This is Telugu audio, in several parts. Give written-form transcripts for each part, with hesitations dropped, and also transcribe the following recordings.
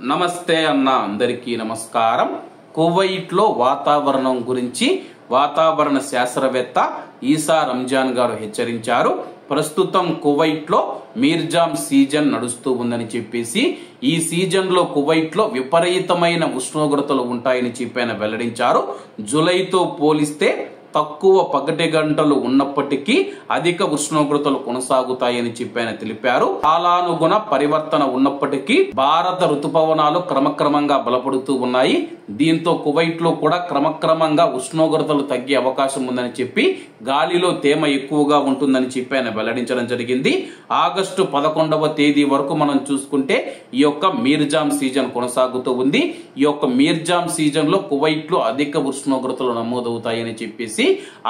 నమస్తే అన్న అందరికీ నమస్కారం. కువైట్ లో వాతావరణం గురించి వాతావరణ శాస్త్రవేత్త ఈసా రంజాన్ గారు హెచ్చరించారు. ప్రస్తుతం కువైట్ లో మీర్జామ్ సీజన్ నడుస్తూ ఉందని చెప్పేసి ఈ సీజన్ లో కువైట్ లో విపరీతమైన ఉష్ణోగ్రతలు ఉంటాయని చెప్పి వెల్లడించారు. జూలైతో పోలిస్తే తక్కువ పగటి గంటలు ఉన్నప్పటికీ అధిక ఉష్ణోగ్రతలు కొనసాగుతాయని చెప్పి తెలిపారు. కాలానుగుణ పరివర్తన ఉన్నప్పటికీ భారత ఋతుపవనాలు క్రమక్రమంగా బలపడుతూ ఉన్నాయి. దీంతో కువైట్ లో కూడా క్రమక్రమంగా ఉష్ణోగ్రతలు తగ్గే అవకాశం ఉందని చెప్పి గాలిలో తేమ ఎక్కువగా ఉంటుందని చెప్పి వెల్లడించడం జరిగింది. ఆగస్టు 11వ తేదీ వరకు మనం చూసుకుంటే ఈ యొక్క మీర్జామ్ సీజన్ కొనసాగుతూ ఉంది. ఈ యొక్క మీర్జామ్ సీజన్ లో కువైట్ లో అధిక ఉష్ణోగ్రతలు నమోదవుతాయని చెప్పేసి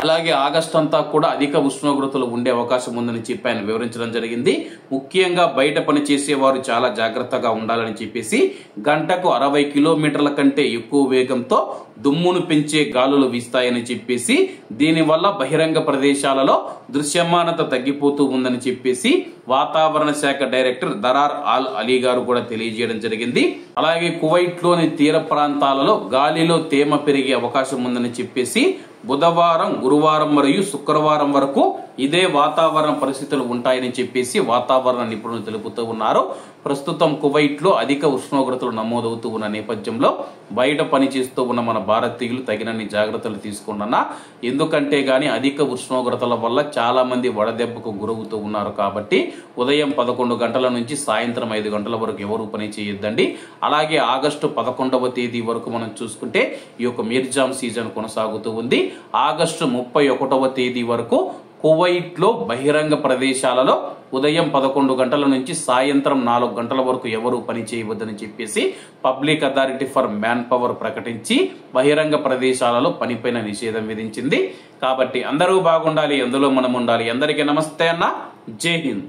అలాగే ఆగస్టు అంతా కూడా అధిక ఉష్ణోగ్రతలు ఉండే అవకాశం ఉందని చెప్పి ఆయన వివరించడం జరిగింది. ముఖ్యంగా బయట పని చేసేవారు చాలా జాగ్రత్తగా ఉండాలని చెప్పేసి గంటకు 60 కిలోమీటర్ల కంటే ఎక్కువ వేగంతో దుమ్మును పెంచే గాలులు వీస్తాయని చెప్పేసి దీనివల్ల బహిరంగ ప్రదేశాలలో దృశ్యమానత తగ్గిపోతూ ఉందని చెప్పేసి వాతావరణ శాఖ డైరెక్టర్ దరార్ ఆల్ అలీ గారు కూడా తెలియజేయడం జరిగింది. అలాగే కువైట్ లోని తీర ప్రాంతాలలో గాలిలో తేమ పెరిగే అవకాశం ఉందని చెప్పేసి బుధవారం, గురువారం మరియు శుక్రవారం వరకు ఇదే వాతావరణ పరిస్థితులు ఉంటాయని చెప్పేసి వాతావరణ నిపుణులు తెలుపుతూ ఉన్నారు. ప్రస్తుతం కువైట్ లో అధిక ఉష్ణోగ్రతలు నమోదవుతూ ఉన్న నేపథ్యంలో బయట పనిచేస్తూ ఉన్న మన భారతీయులు తగినన్ని జాగ్రత్తలు తీసుకున్నా. ఎందుకంటే గాని అధిక ఉష్ణోగ్రతల వల్ల చాలా మంది వడదెబ్బకు గురవుతూ ఉన్నారు. కాబట్టి ఉదయం 11 గంటల నుంచి సాయంత్రం 5 గంటల వరకు ఎవరు పని చేయొద్దండి. అలాగే ఆగస్టు 11వ తేదీ వరకు మనం చూసుకుంటే ఈ యొక్క మీర్జామ్ సీజన్ కొనసాగుతూ ఉంది. ఆగస్టు 31వ తేదీ వరకు కువైట్ లో బహిరంగ ప్రదేశాలలో ఉదయం 11 గంటల నుంచి సాయంత్రం 4 గంటల వరకు ఎవరు పని చేయవద్దని చెప్పేసి public authority for man power ప్రకటించి బహిరంగ ప్రదేశాలలో పనిపైన నిషేధం విధించింది. కాబట్టి అందరూ బాగుండాలి, అందులో మనం ఉండాలి. అందరికీ నమస్తే అన్న, జై హింద్.